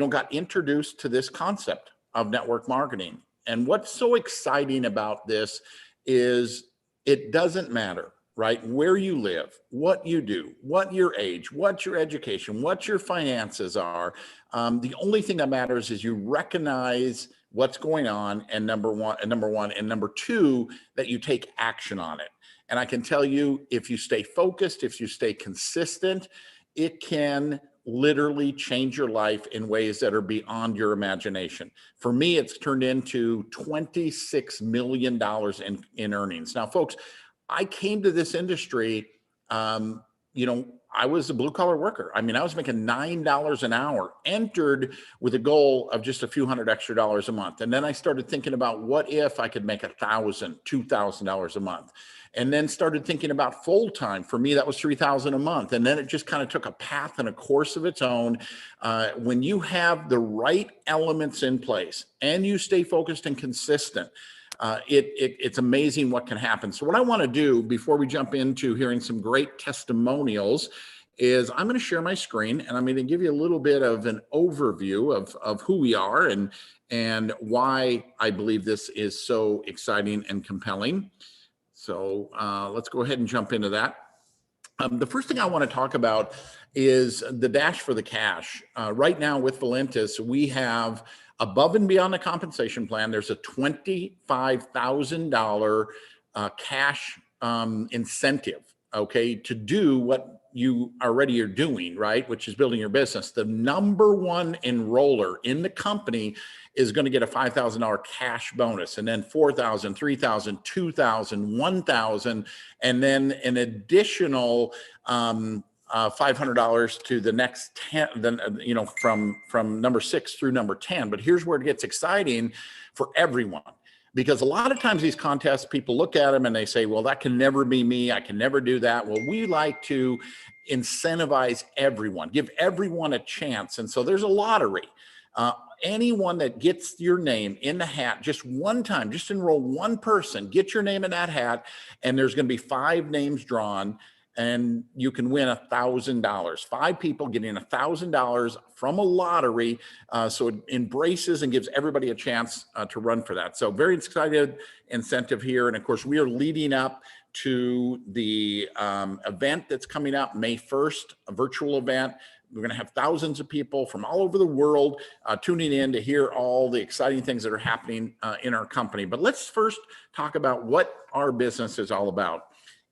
got introduced to this concept of network marketing. And what's so exciting about this is it doesn't matter, right? Where you live, what you do, what your age, what your education, what your finances are. The only thing that matters is you recognize what's going on, and number one, and number two, that you take action on it. And I can tell you, if you stay focused, if you stay consistent, it can literally change your life in ways that are beyond your imagination. For me, it's turned into $26 million in earnings. Now, folks, I came to this industry, I was a blue collar worker. I mean, I was making $9 an hour, entered with a goal of just a few hundred extra dollars a month. And then I started thinking about what if I could make $1,000, $2,000 a month. And then started thinking about full-time. For me, that was $3,000 a month. And then it just kind of took a path and a course of its own. When you have the right elements in place and you stay focused and consistent, it's amazing what can happen. So what I want to do before we jump into hearing some great testimonials is I'm going to share my screen, and I'm going to give you a little bit of an overview of who we are and why I believe this is so exciting and compelling. So let's go ahead and jump into that. The first thing I want to talk about is the dash for the cash. Right now with Valentus, we have, above and beyond the compensation plan, there's a $25,000 cash incentive, okay, to do what you already are doing, right, which is building your business. The number one enroller in the company is going to get a $5,000 cash bonus, and then $4,000, $3,000, $2,000, $1,000, and then an additional $500 to the next 10, then, from number 6 through number 10. But here's where it gets exciting for everyone, because a lot of times these contests, people look at them and they say, well, that can never be me. I can never do that. Well, we like to incentivize everyone, give everyone a chance. And so there's a lottery. Anyone that gets your name in the hat just one time, just enroll one person, get your name in that hat, and there's going to be 5 names drawn, and you can win $1,000. 5 people getting $1,000 from a lottery. So it embraces and gives everybody a chance to run for that. So very excited incentive here. And of course, we are leading up to the event that's coming up May 1st, a virtual event. We're going to have thousands of people from all over the world tuning in to hear all the exciting things that are happening in our company. But let's first talk about what our business is all about.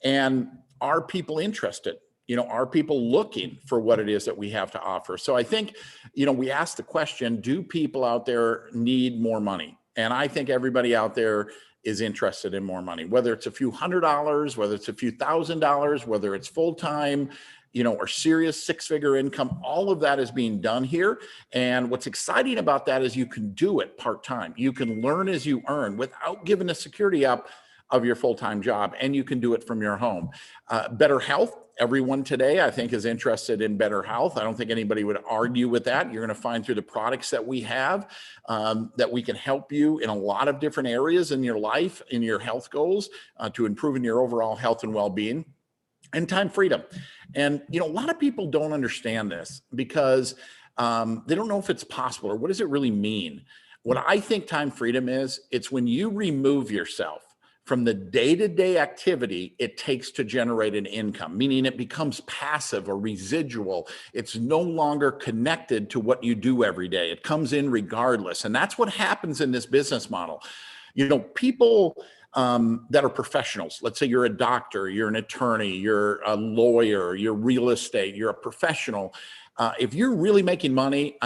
And are people interested? Are people looking for what it is that we have to offer? So I think, we asked the question, do people out there need more money? And I think everybody out there is interested in more money, whether it's a few $100s, whether it's a few $1,000s, whether it's full-time, or serious 6-figure income. All of that is being done here. And what's exciting about that is you can do it part-time. You can learn as you earn without giving the security up of your full-time job, and you can do it from your home. Better health. Everyone today, I think, is interested in better health. I don't think anybody would argue with that. You're going to find through the products that we have that we can help you in a lot of different areas in your life, in your health goals, to improving your overall health and well-being. And time freedom. And, a lot of people don't understand this because they don't know if it's possible or what does it really mean. What I think time freedom is, it's when you remove yourself from the day-to-day activity it takes to generate an income, meaning it becomes passive or residual. It's no longer connected to what you do every day. It comes in regardless. And that's what happens in this business model. People that are professionals, let's say you're a doctor, you're an attorney, you're a lawyer, you're real estate, you're a professional. If you're really making money,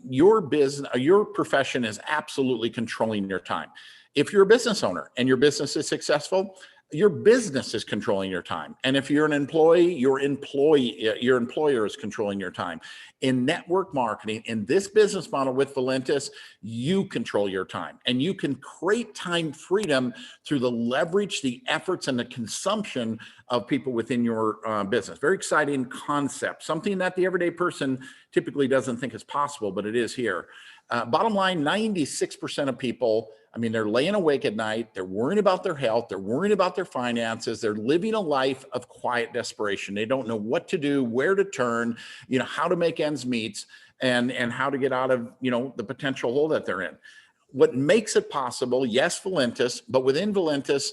your business, your profession is absolutely controlling your time. If you're a business owner and your business is successful, your business is controlling your time. And if you're an employee, your employer is controlling your time. In network marketing, in this business model with Valentus, you control your time, and you can create time freedom through the leverage, the efforts, and the consumption of people within your business. Very exciting concept, something that the everyday person typically doesn't think is possible, but it is here. Bottom line, 96% of people, they're laying awake at night. They're worrying about their health. They're worrying about their finances. They're living a life of quiet desperation. They don't know what to do, where to turn, how to make ends meet. and how to get out of, the potential hole that they're in. What makes it possible? Yes, Valentus, but within Valentus,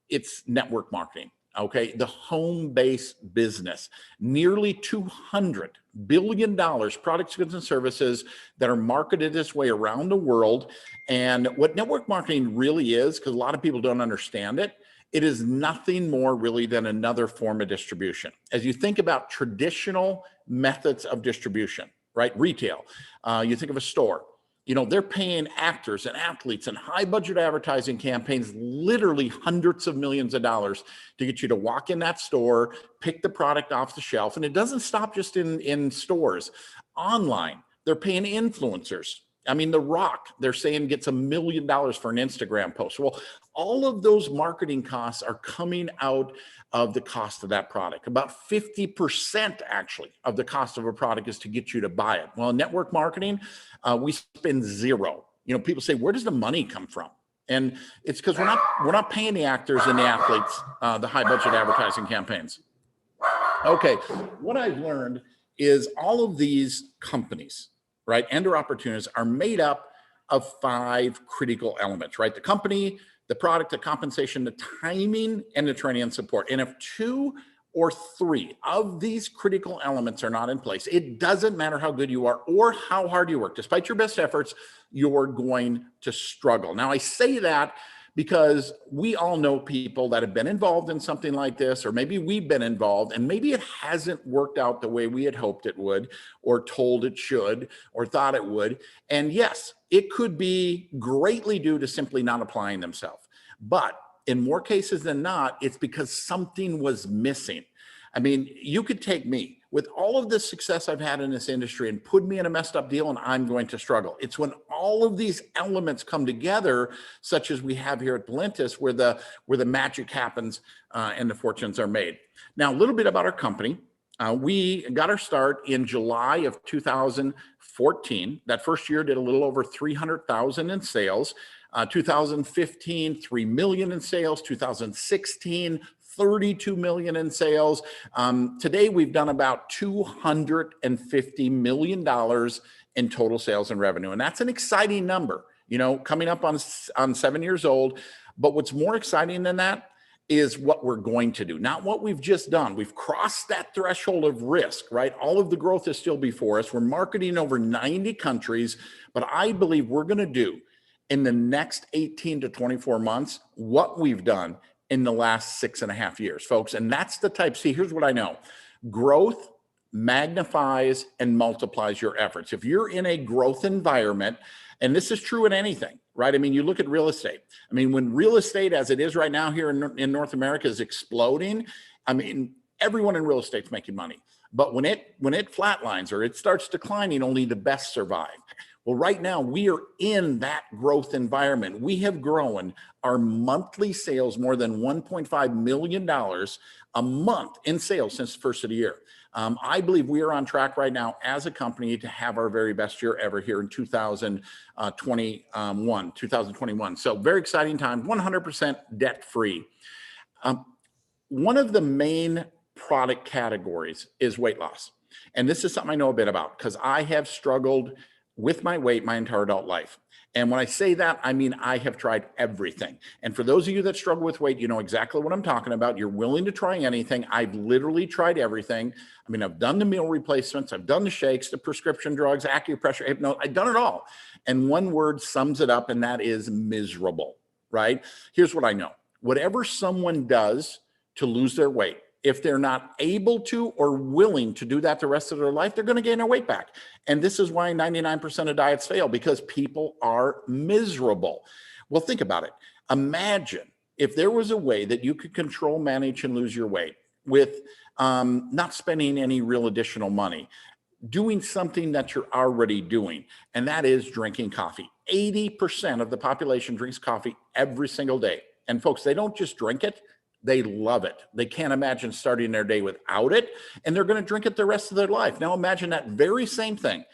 it's network marketing. Okay, the home-based business, nearly $200 billion products, goods, and services that are marketed this way around the world. And what network marketing really is, because a lot of people don't understand it, it is nothing more really than another form of distribution. As you think about traditional methods of distribution, right? Retail, you think of a store. They're paying actors and athletes and high budget advertising campaigns, literally hundreds of millions of dollars to get you to walk in that store, pick the product off the shelf. And it doesn't stop just in stores. Online, they're paying influencers. I mean, The Rock, they're saying gets $1 million for an Instagram post. Well, all of those marketing costs are coming out of the cost of that product. About 50% actually of the cost of a product is to get you to buy it. Well, in network marketing, we spend zero. People say, where does the money come from? And it's because we're not paying the actors and the athletes the high budget advertising campaigns. Okay, what I've learned is all of these companies, right, and their opportunities are made up of 5 critical elements, right? The company, the product, the compensation, the timing, and the training and support. And if 2 or 3 of these critical elements are not in place, it doesn't matter how good you are or how hard you work. Despite your best efforts, you're going to struggle. Now, I say that because we all know people that have been involved in something like this, or maybe we've been involved and maybe it hasn't worked out the way we had hoped it would, or told it should, or thought it would. And yes, it could be greatly due to simply not applying themselves. But in more cases than not, it's because something was missing. I mean, you could take me with all of the success I've had in this industry and put me in a messed up deal and I'm going to struggle. It's when all of these elements come together, such as we have here at Valentus, where the magic happens and the fortunes are made. Now, a little bit about our company. We got our start in July of 2014. That first year did a little over 300,000 in sales. 2015, 3 million in sales. 2016, 32 million in sales. Today, we've done about $250 million in total sales and revenue. And that's an exciting number, coming up on 7 years old. But what's more exciting than that is what we're going to do, not what we've just done. We've crossed that threshold of risk, right? All of the growth is still before us. We're marketing in over 90 countries, but I believe we're going to do in the next 18 to 24 months what we've done in the last 6.5 years, folks. And that's the type, see, here's what I know. Growth magnifies and multiplies your efforts. If you're in a growth environment, and this is true in anything, right? I mean, you look at real estate. I mean, when real estate, as it is right now here in North America, is exploding, I mean, everyone in real estate's making money. But when it flatlines or it starts declining, only the best survive. Well, right now we are in that growth environment. We have grown our monthly sales more than $1.5 million a month in sales since the first of the year. I believe we are on track right now as a company to have our very best year ever here in 2021. So very exciting time, 100% debt free. One of the main product categories is weight loss. And this is something I know a bit about because I have struggled with my weight my entire adult life. And when I say that, I mean, I have tried everything. And for those of you that struggle with weight, you know exactly what I'm talking about. You're willing to try anything. I've literally tried everything. I mean, I've done the meal replacements. I've done the shakes, the prescription drugs, acupressure, hypnosis. I've done it all. And one word sums it up, and that is miserable, right? Here's what I know. Whatever someone does to lose their weight, if they're not able to or willing to do that the rest of their life, they're going to gain their weight back. And this is why 99% of diets fail, because people are miserable. Well, think about it. Imagine if there was a way that you could control, manage, and lose your weight with not spending any real additional money, doing something that you're already doing, and that is drinking coffee. 80% of the population drinks coffee every single day. And folks, they don't just drink it, they love it. They can't imagine starting their day without it, and they're going to drink it the rest of their life. Now imagine that very same thing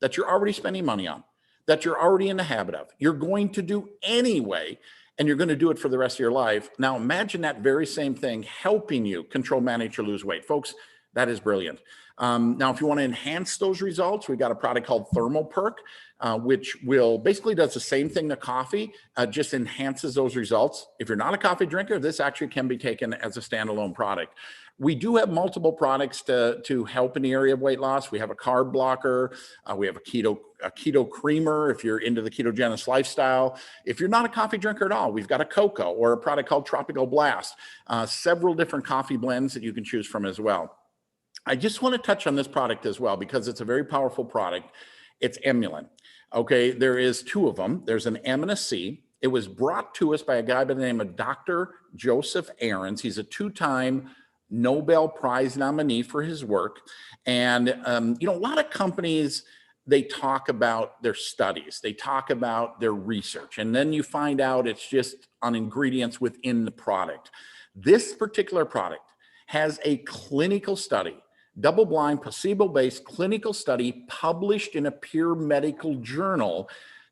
that you're already spending money on, that you're already in the habit of, you're going to do anyway, and you're going to do it for the rest of your life. Now imagine that very same thing helping you control, manage, or lose weight. Folks, that is brilliant. Now, if you want to enhance those results, we've got a product called Thermal Perk, which will basically does the same thing to coffee, just enhances those results. If you're not a coffee drinker, this actually can be taken as a standalone product. We do have multiple products to help in the area of weight loss. We have a carb blocker. We have a keto creamer if you're into the ketogenesis lifestyle. If you're not a coffee drinker at all, we've got a cocoa or a product called Tropical Blast. Several different coffee blends that you can choose from as well. I just want to touch on this product as well because it's a very powerful product. It's Emulin. Okay, there is two of them. There's an M and a C. It was brought to us by a guy by the name of Dr. Joseph Ahrens. He's a two-time Nobel Prize nominee for his work. And, a lot of companies, they talk about their studies, they talk about their research, and then you find out it's just on ingredients within the product. This particular product has a clinical study, double-blind, placebo-based clinical study published in a peer medical journal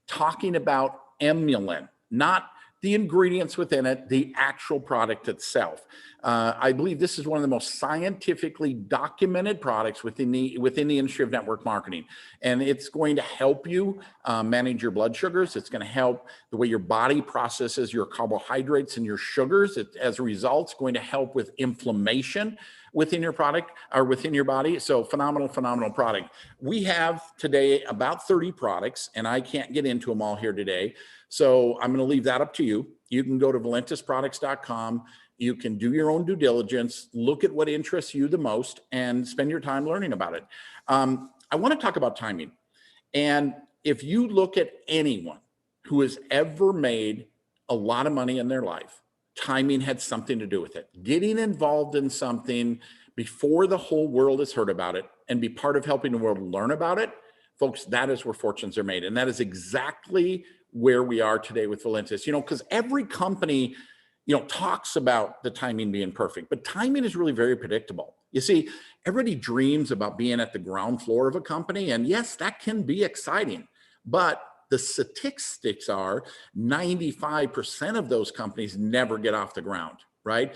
talking about Emulin, not the ingredients within it, the actual product itself. I believe this is one of the most scientifically documented products within the industry of network marketing. And it's going to help you manage your blood sugars. It's going to help the way your body processes your carbohydrates and your sugars. As a result, it's going to help with inflammation within your product or within your body. So phenomenal product. We have today about 30 products, and I can't get into them all here today. So I'm going to leave that up to you. You can go to valentusproducts.com. You can do your own due diligence, look at what interests you the most, and spend your time learning about it. I want to talk about timing. And if you look at anyone who has ever made a lot of money in their life, timing had something to do with it. Getting involved in something before the whole world has heard about it and be part of helping the world learn about it, folks, that is where fortunes are made. And that is exactly where we are today with Valentus, because every company, talks about the timing being perfect, but timing is really very predictable. You see, everybody dreams about being at the ground floor of a company. And yes, that can be exciting, but the statistics are 95% of those companies never get off the ground, right?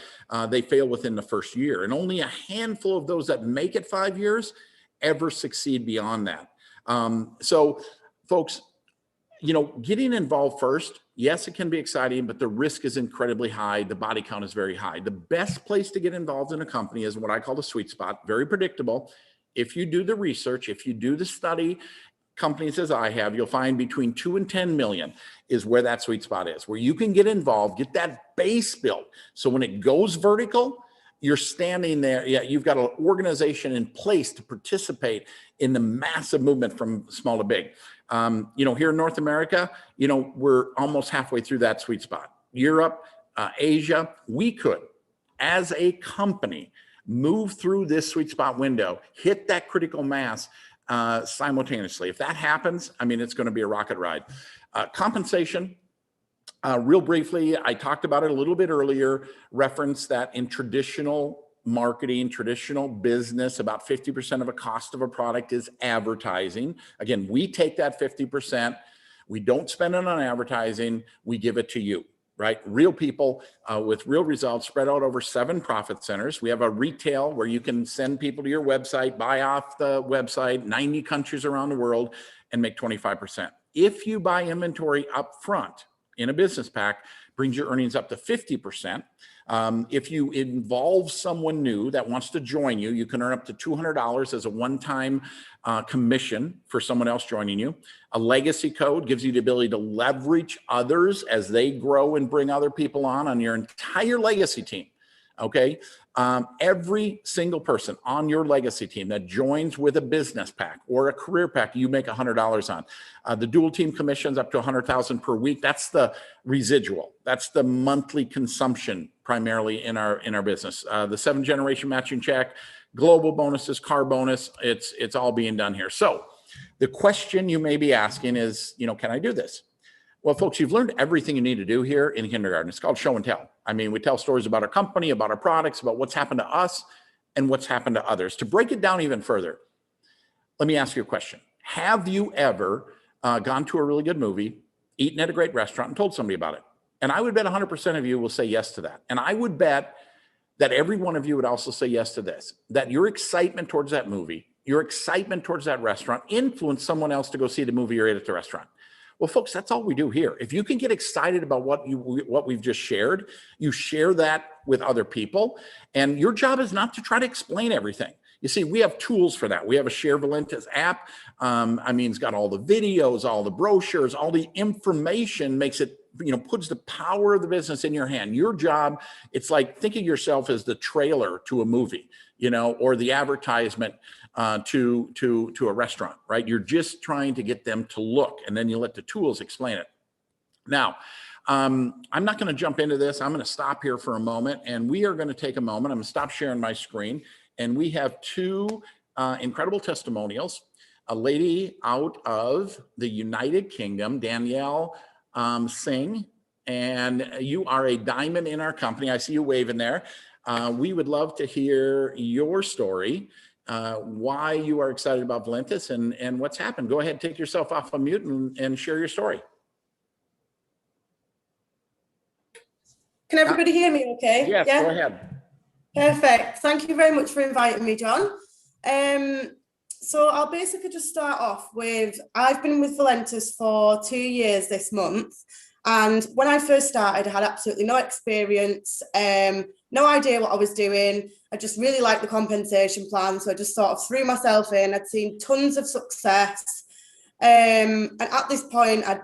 They fail within the first year, and only a handful of those that make it 5 years ever succeed beyond that. So folks, getting involved first, yes, it can be exciting, but the risk is incredibly high. The body count is very high. The best place to get involved in a company is what I call the sweet spot, very predictable. If you do the research, if you do the study, companies as I have, you'll find between 2 and 10 million is where that sweet spot is, where you can get involved, get that base built. So when it goes vertical, you're standing there. Yeah, you've got an organization in place to participate in the massive movement from small to big. Here in North America, we're almost halfway through that sweet spot. Europe, Asia, we could, as a company, move through this sweet spot window, hit that critical mass simultaneously. If that happens, it's going to be a rocket ride. Compensation. Real briefly, I talked about it a little bit earlier, referenced that in traditional marketing, traditional business, about 50% of a cost of a product is advertising. Again, we take that 50%. We don't spend it on advertising. We give it to you, right? Real people with real results spread out over 7 profit centers. We have a retail where you can send people to your website, buy off the website, 90 countries around the world, and make 25%. If you buy inventory up front, in a business pack, brings your earnings up to 50%. If you involve someone new that wants to join you, you can earn up to $200 as a one-time commission for someone else joining you. A legacy code gives you the ability to leverage others as they grow and bring other people on your entire legacy team. Okay. Every single person on your legacy team that joins with a business pack or a career pack, you make $100 on. The dual team commissions up to $100,000 per week. That's the residual. That's the monthly consumption primarily in our business. The 7th generation matching check, global bonuses, car bonus. It's all being done here. So the question you may be asking is, can I do this? Well, folks, you've learned everything you need to do here in kindergarten. It's called show and tell. We tell stories about our company, about our products, about what's happened to us and what's happened to others. To break it down even further, let me ask you a question. Have you ever gone to a really good movie, eaten at a great restaurant, and told somebody about it? And I would bet 100% of you will say yes to that. And I would bet that every one of you would also say yes to this, that your excitement towards that movie, your excitement towards that restaurant influenced someone else to go see the movie or eat at the restaurant. Well, folks, that's all we do here. If you can get excited about what we've just shared, you share that with other people. And your job is not to try to explain everything. You see, we have tools for that. We have a Share Valentus app. It's got all the videos, all the brochures, all the information, makes it, puts the power of the business in your hand. Your job, it's like think of yourself as the trailer to a movie, or the advertisement to a restaurant, right? You're just trying to get them to look, and then you let the tools explain it. Now, I'm not going to jump into this. I'm going to stop here for a moment, and we are going to take a moment. I'm going to stop sharing my screen, and we have two incredible testimonials. A lady out of the United Kingdom, Danielle Singh, and you are a diamond in our company. I see you waving there. We would love to hear your story, why you are excited about Valentus and what's happened. Go ahead, take yourself off of mute and share your story. Can everybody hear me okay? Yes, yeah? Go ahead. Perfect. Thank you very much for inviting me, John. So I'll basically just start off with, I've been with Valentus for 2 years this month. And when I first started, I had absolutely no experience, no idea what I was doing. I just really liked the compensation plan. So I just sort of threw myself in. I'd seen tons of success. And at this point, I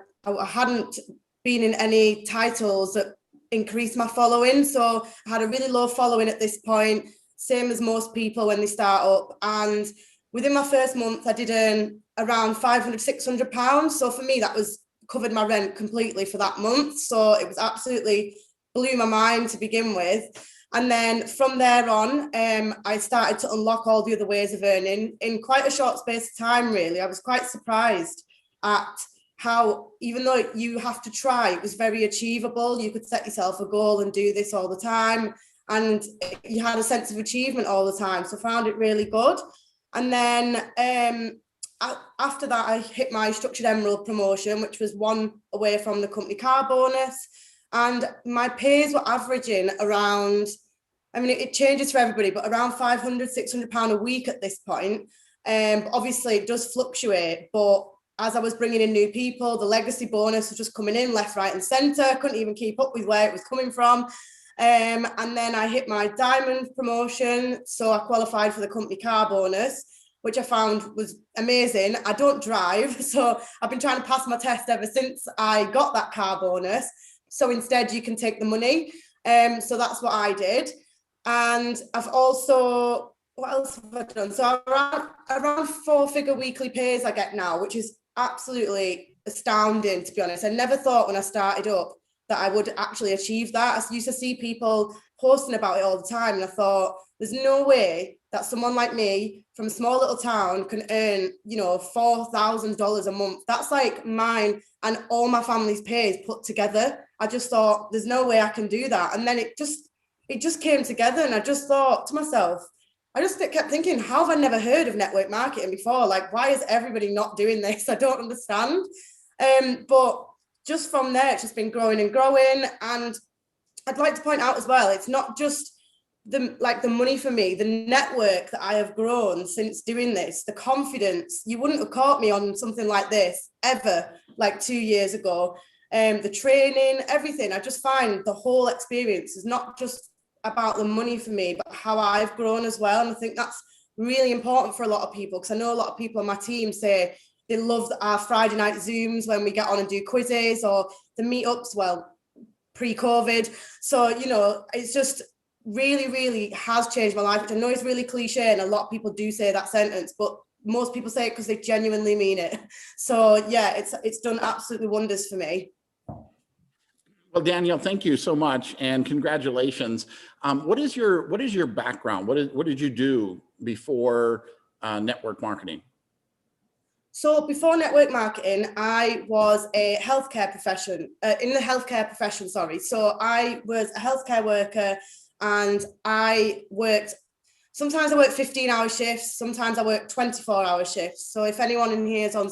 hadn't been in any titles that increased my following. So I had a really low following at this point, same as most people when they start up. And within my first month, I did around £500, £600. So for me, that was covered my rent completely for that month. So it was absolutely blew my mind to begin with. And then from there on, I started to unlock all the other ways of earning in quite a short space of time, really. I was quite surprised at how, even though you have to try, it was very achievable. You could set yourself a goal and do this all the time. And you had a sense of achievement all the time. So I found it really good. And then after that, I hit my Structured Emerald promotion, which was one away from the company car bonus. And my pays were averaging around, it changes for everybody, but around £500, £600 a week at this point. Obviously, it does fluctuate, but as I was bringing in new people, the legacy bonus was just coming in left, right, and centre. Couldn't even keep up with where it was coming from. And then I hit my diamond promotion, so I qualified for the company car bonus, which I found was amazing. I don't drive, so I've been trying to pass my test ever since I got that car bonus. So instead, you can take the money. So that's what I did. And I've also, what else have I done? So around 4-figure weekly pays I get now, which is absolutely astounding, to be honest. I never thought when I started up that I would actually achieve that. I used to see people posting about it all the time, and I thought, there's no way that someone like me from a small little town can earn, $4,000 a month. That's like mine and all my family's pays put together. I just thought, there's no way I can do that. And then it just came together, and I just thought to myself, I just kept thinking, how have I never heard of network marketing before? Like, why is everybody not doing this? I don't understand. But just from there, it's just been growing and growing. And I'd like to point out as well, it's not just the money for me, the network that I have grown since doing this, the confidence. You wouldn't have caught me on something like this ever, like 2 years ago. The training, everything. I just find the whole experience is not just about the money for me, but how I've grown as well. And I think that's really important for a lot of people, because I know a lot of people on my team say they love our Friday night Zooms when we get on and do quizzes, or the meetups, well, pre-COVID. So, it's just really, really has changed my life, which I know is really cliche, and a lot of people do say that sentence, but most people say it because they genuinely mean it. So yeah, it's done absolutely wonders for me. Well, Danielle, thank you so much, and congratulations. What is your background? What did you do before network marketing? So before network marketing, I was a healthcare profession, in the healthcare profession, sorry. So I was a healthcare worker, and sometimes I worked 15-hour shifts, sometimes I worked 24-hour shifts. So if anyone in here is on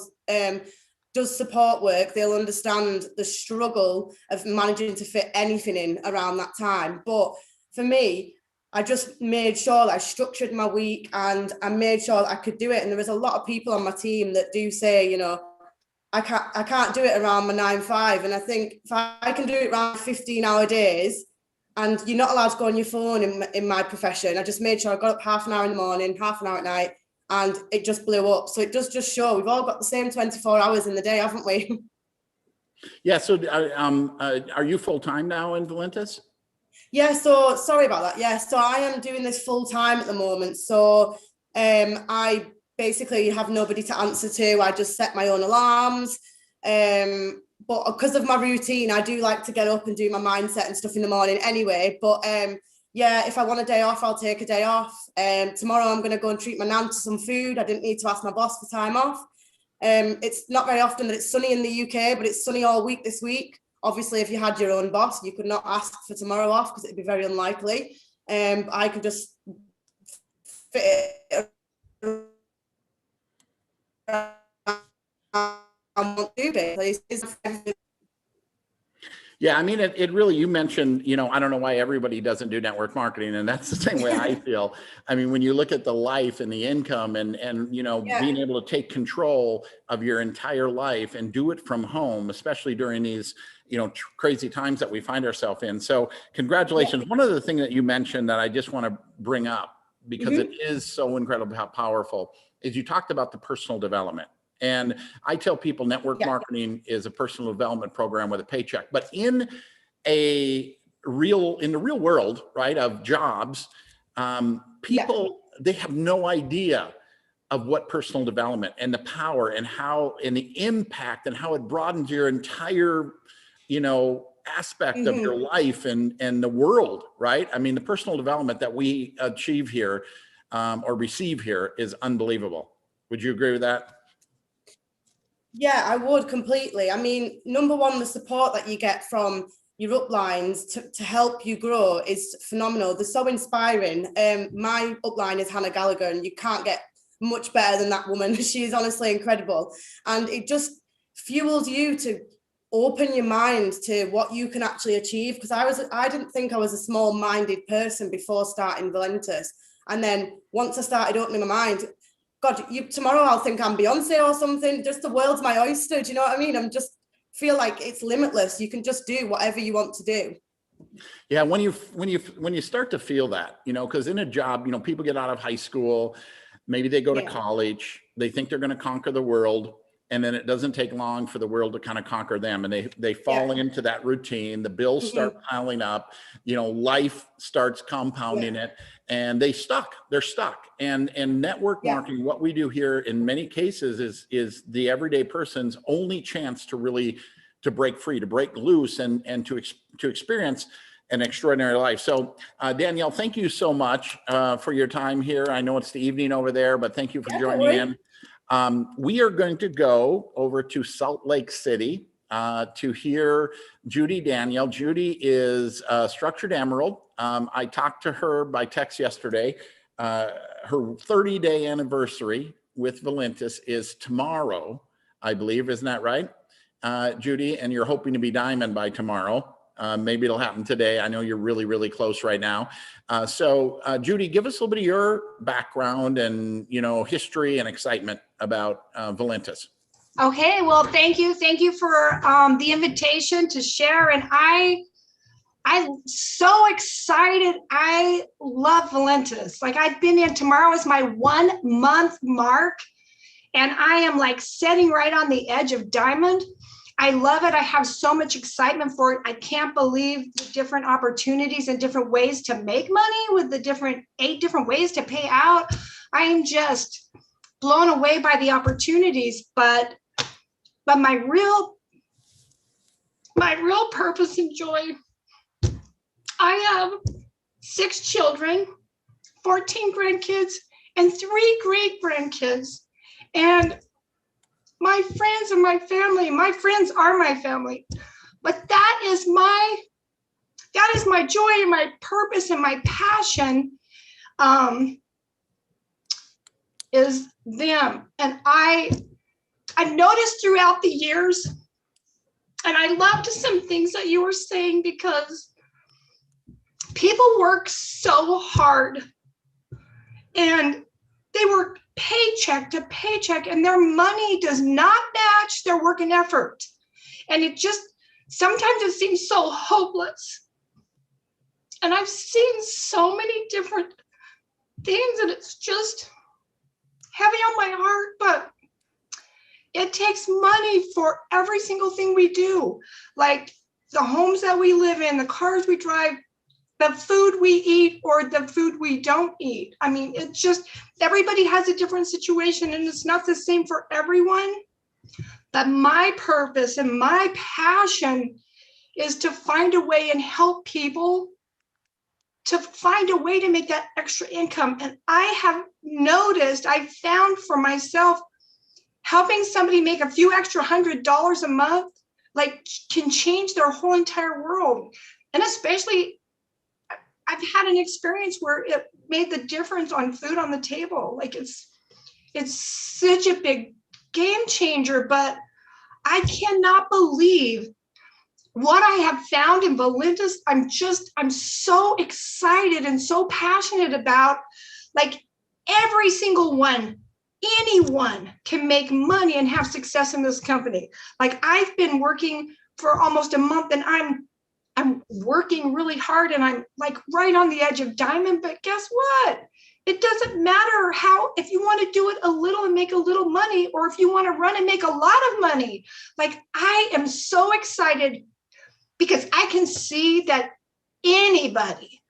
does support work, they'll understand the struggle of managing to fit anything in around that time. But for me, I just made sure that I structured my week and I made sure that I could do it. And there was a lot of people on my team that do say, you know, I can't do it around my 9-5. And I think if I can do it around 15-hour days, and you're not allowed to go on your phone in my profession, I just made sure I got up half an hour in the morning, half an hour at night, and it just blew up. So it does just show we've all got the same 24 hours in the day, haven't we? Yeah. So are you full-time now in Valentus? Yeah, so sorry about that. Yeah, so I am doing this full time at the moment. So I basically have nobody to answer to. I just set my own alarms. But because of my routine, I do like to get up and do my mindset and stuff in the morning anyway. But yeah, if I want a day off, I'll take a day off. Tomorrow I'm going to go and treat my nan to some food. I didn't need to ask my boss for time off. It's not very often that it's sunny in the UK, but it's sunny all week this week. Obviously, if you had your own boss, you could not ask for tomorrow off because it'd be very unlikely. I could just fit it around Yeah, I mean, it really, you mentioned, you know, I don't know why everybody doesn't do network marketing, and that's the same way I feel. I mean, when you look at the life and the income and you know, being able to take control of your entire life and do it from home, especially during these, you know, crazy times that we find ourselves in. So congratulations. One other thing that you mentioned that I just want to bring up, because it is so incredible how powerful, is you talked about the personal development. And I tell people network marketing is a personal development program with a paycheck, but in the real world, right, of jobs, people, they have no idea of what personal development and the power and how, and the impact and how it broadens your entire, you know, aspect of your life and the world, right? I mean, the personal development that we achieve here or receive here is unbelievable. Would you agree with that? Yeah, I would completely. I mean, number one, the support that you get from your uplines to help you grow is phenomenal. They're so inspiring. My upline is Hannah Gallagher, and you can't get much better than that woman. She is honestly incredible. And it just fuels you to open your mind to what you can actually achieve. Because I didn't think I was a small-minded person before starting Valentus. And then once I started opening my mind, God, tomorrow I'll think I'm Beyonce or something. Just the world's my oyster. Do you know what I mean? I'm just feel like it's limitless. You can just do whatever you want to do. Yeah, when you start to feel that, you know, because in a job, you know, people get out of high school, maybe they go to college, they think they're going to conquer the world, and then it doesn't take long for the world to kind of conquer them, and they fall into that routine. The bills start piling up, you know, life starts compounding it, and they're stuck. And network marketing, what we do here in many cases is the everyday person's only chance to really to break free, to break loose, and to experience an extraordinary life. So Danielle, thank you so much for your time here. I know it's the evening over there, but thank you for joining in. We are going to go over to Salt Lake City to hear Judy Danielle. Judy is Structured Emerald. I talked to her by text yesterday. Her 30-day anniversary with Valentus is tomorrow, I believe. Isn't that right, Judy? And you're hoping to be diamond by tomorrow. Maybe it'll happen today. I know you're really, really close right now. So Judy, give us a little bit of your background and, you know, history and excitement about Valentus. Okay, well, thank you. Thank you for the invitation to share. And I'm so excited. I love Valentus. Like, I've been in, tomorrow is my 1 month mark, and I am like sitting right on the edge of diamond. I love it. I have so much excitement for it. I can't believe the different opportunities and different ways to make money with the 8 different ways to pay out. I am just blown away by the opportunities, but my real purpose and joy, I have 6 children, 14 grandkids, and 3 great grandkids. And my friends are my family. My friends are my family. But that is my joy and my purpose and my passion is them. And I noticed throughout the years, and I loved some things that you were saying, because people work so hard and they work paycheck to paycheck and their money does not match their work and effort. And it just, sometimes it seems so hopeless. And I've seen so many different things and it's just heavy on my heart, but it takes money for every single thing we do. Like the homes that we live in, the cars we drive, the food we eat or the food we don't eat. I mean, it's just, everybody has a different situation and it's not the same for everyone. But my purpose and my passion is to find a way and help people to find a way to make that extra income. And I have noticed, I found for myself, helping somebody make a few extra $100 a month, like can change their whole entire world. And especially, I've had an experience where it made the difference on food on the table. Like it's such a big game changer, but I cannot believe what I have found in Valentus. I'm so excited and so passionate about, like every single one, anyone can make money and have success in this company. Like I've been working for almost a month and I'm working really hard and I'm like right on the edge of diamond, but guess what? It doesn't matter how, if you want to do it a little and make a little money, or if you want to run and make a lot of money. Like I am so excited because I can see that anybody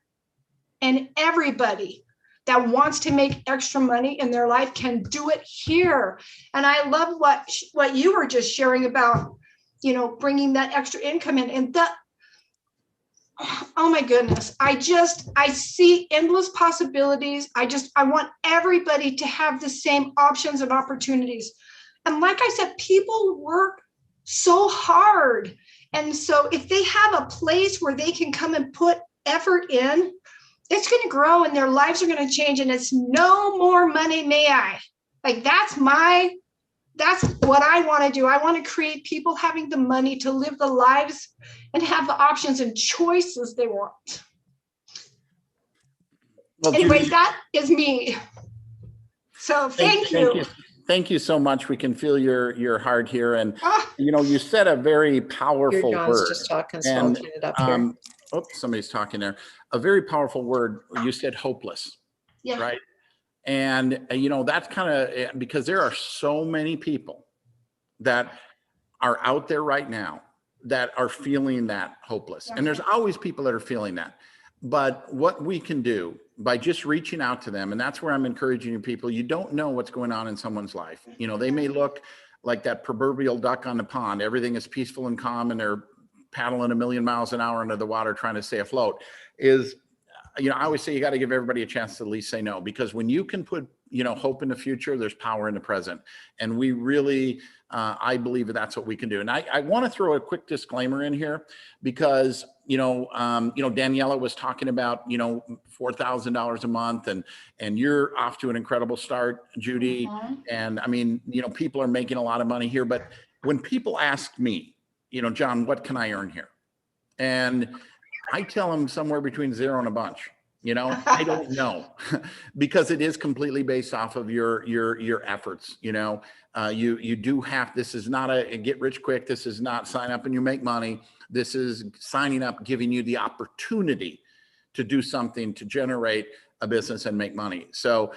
and everybody that wants to make extra money in their life can do it here. And I love what you were just sharing about, you know, bringing that extra income in. And that, oh my goodness, I see endless possibilities. I want everybody to have the same options and opportunities. And like I said, people work so hard. And so if they have a place where they can come and put effort in, it's going to grow and their lives are going to change. And it's no more money, may I? Like that's what I want to do. I want to create people having the money to live the lives and have the options and choices they want. Well, anyway, Judy, that is me. So thank you. Thank you so much. We can feel your heart here. And, you know, you said a very powerful word. Just talking, so I'll clean it up here. Oops, somebody's talking there. A very powerful word. You said hopeless, yeah. Right? And, you know, that's kind of because there are so many people that are out there right now that are feeling that hopeless. And there's always people that are feeling that. But what we can do by just reaching out to them, and that's where I'm encouraging you people, you don't know what's going on in someone's life. You know, they may look like that proverbial duck on the pond. Everything is peaceful and calm and they're paddling 1,000,000 miles an hour under the water trying to stay afloat. You know, I always say you got to give everybody a chance to at least say no, because when you can put, you know, hope in the future, there's power in the present. And we really, I believe that's what we can do. And I want to throw a quick disclaimer in here because, you know, Daniela was talking about, you know, $4,000 a month and you're off to an incredible start, Judy. Mm-hmm. And I mean, you know, people are making a lot of money here, but when people ask me, you know, John, what can I earn here? And I tell them somewhere between 0 and a bunch. You know, I don't know because it is completely based off of your efforts. You know, you do have, this is not a get rich quick. This is not sign up and you make money. This is signing up, giving you the opportunity to do something to generate a business and make money. So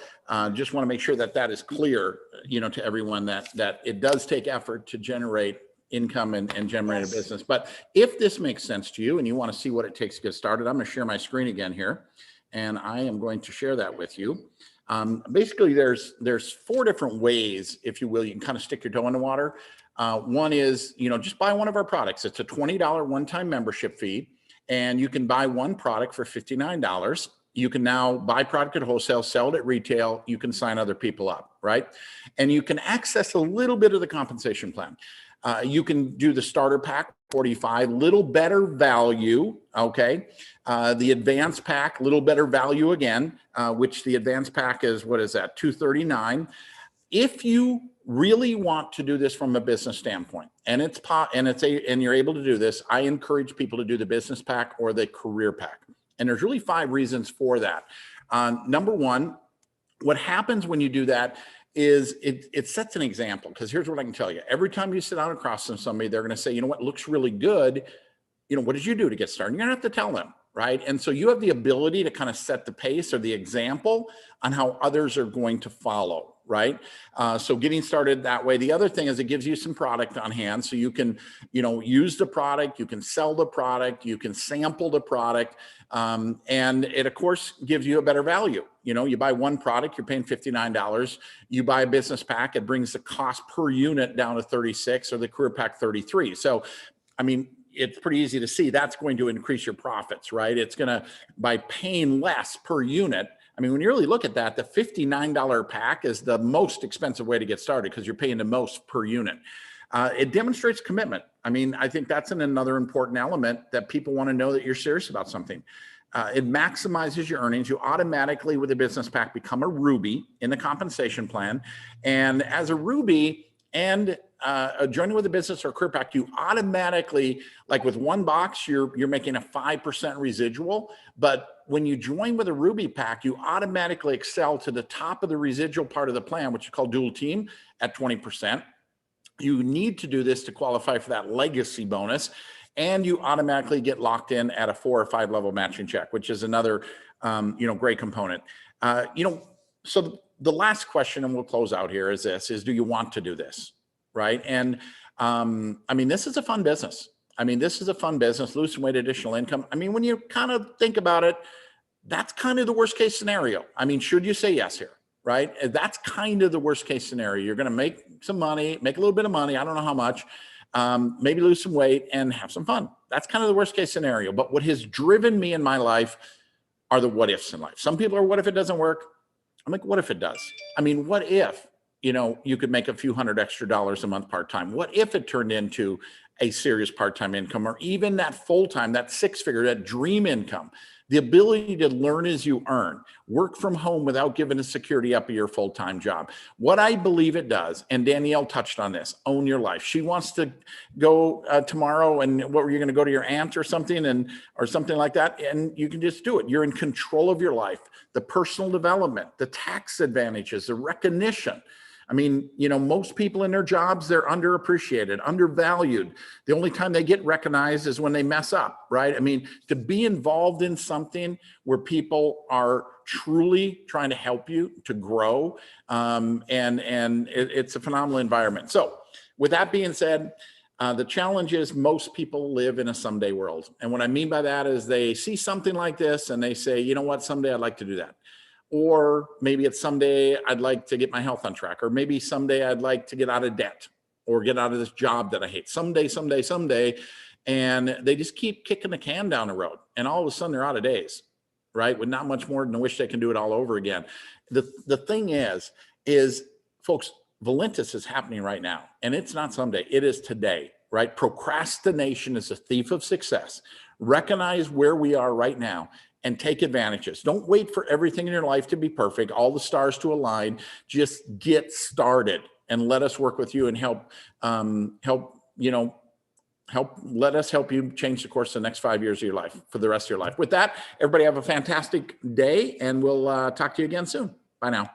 just want to make sure that that is clear, you know, to everyone that it does take effort to generate income and generate a business. But if this makes sense to you and you want to see what it takes to get started, I'm going to share my screen again here. And I am going to share that with you. Basically, there's 4 different ways, if you will, you can kind of stick your toe in the water. One is, you know, just buy one of our products. It's a $20 one-time membership fee, and you can buy one product for $59. You can now buy product at wholesale, sell it at retail. You can sign other people up, right? And you can access a little bit of the compensation plan. You can do the starter pack, 45, little better value, okay? The advanced pack, little better value again, which the advanced pack is, what is that, $239. If you really want to do this from a business standpoint, and you're able to do this, I encourage people to do the business pack or the career pack. And there's really 5 reasons for that. Number one, what happens when you do that is it sets an example, because here's what I can tell you. Every time you sit down across from somebody, they're going to say, you know what, looks really good. You know, what did you do to get started? You're going to have to tell them, right? And so you have the ability to kind of set the pace or the example on how others are going to follow, right? So getting started that way. The other thing is it gives you some product on hand, so you can, you know, use the product, you can sell the product, you can sample the product, and it of course gives you a better value. You know, you buy one product, you're paying $59. You buy a business pack, it brings the cost per unit down to 36, or the career pack 33. So, I mean, it's pretty easy to see that's going to increase your profits, right? It's going to, by paying less per unit. I mean, when you really look at that, the $59 pack is the most expensive way to get started, because you're paying the most per unit. It demonstrates commitment. I mean, I think that's another important element, that people want to know that you're serious about something. It maximizes your earnings. You automatically, with a business pack, become a Ruby in the compensation plan. And as a Ruby and joining with a business or career pack, you automatically, like with one box, you're making a 5% residual. But when you join with a Ruby pack, you automatically excel to the top of the residual part of the plan, which is called dual team, at 20%. You need to do this to qualify for that legacy bonus, and you automatically get locked in at a 4 or 5 level matching check, which is another, you know, great component. You know, so the last question, and we'll close out here, is this: is do you want to do this, right? And I mean, this is a fun business. I mean, this is a fun business. Lose some weight, additional income. I mean, when you kind of think about it, that's kind of the worst case scenario. I mean, should you say yes here? Right? That's kind of the worst case scenario. You're going to make some money, make a little bit of money. I don't know how much, maybe lose some weight and have some fun. That's kind of the worst case scenario. But what has driven me in my life are the what ifs in life. Some people are, what if it doesn't work? I'm like, what if it does? I mean, what if, you know, you could make a few $100 extra a month part-time? What if it turned into a serious part-time income, or even that full-time, that 6-figure, that dream income? The ability to learn as you earn, work from home without giving the security up of your full-time job. What I believe it does, and Danielle touched on this, own your life. She wants to go tomorrow, and what were you going to go to your aunt or something, or something like that, and you can just do it. You're in control of your life, the personal development, the tax advantages, the recognition. I mean, you know, most people in their jobs, they're underappreciated, undervalued. The only time they get recognized is when they mess up, right? I mean, to be involved in something where people are truly trying to help you to grow, and it's a phenomenal environment. So with that being said, the challenge is most people live in a someday world. And what I mean by that is they see something like this and they say, you know what, someday I'd like to do that. Or maybe it's someday I'd like to get my health on track, or maybe someday I'd like to get out of debt or get out of this job that I hate. Someday. And they just keep kicking the can down the road. And all of a sudden they're out of days, right? With not much more than to wish they can do it all over again. The thing is folks, Valentus is happening right now. And it's not someday, it is today, right? Procrastination is a thief of success. Recognize where we are right now and take advantages. Don't wait for everything in your life to be perfect, all the stars to align. Just get started and let us work with you and let us help you change the course of the next 5 years of your life, for the rest of your life. With that, everybody have a fantastic day, and we'll talk to you again soon. Bye now.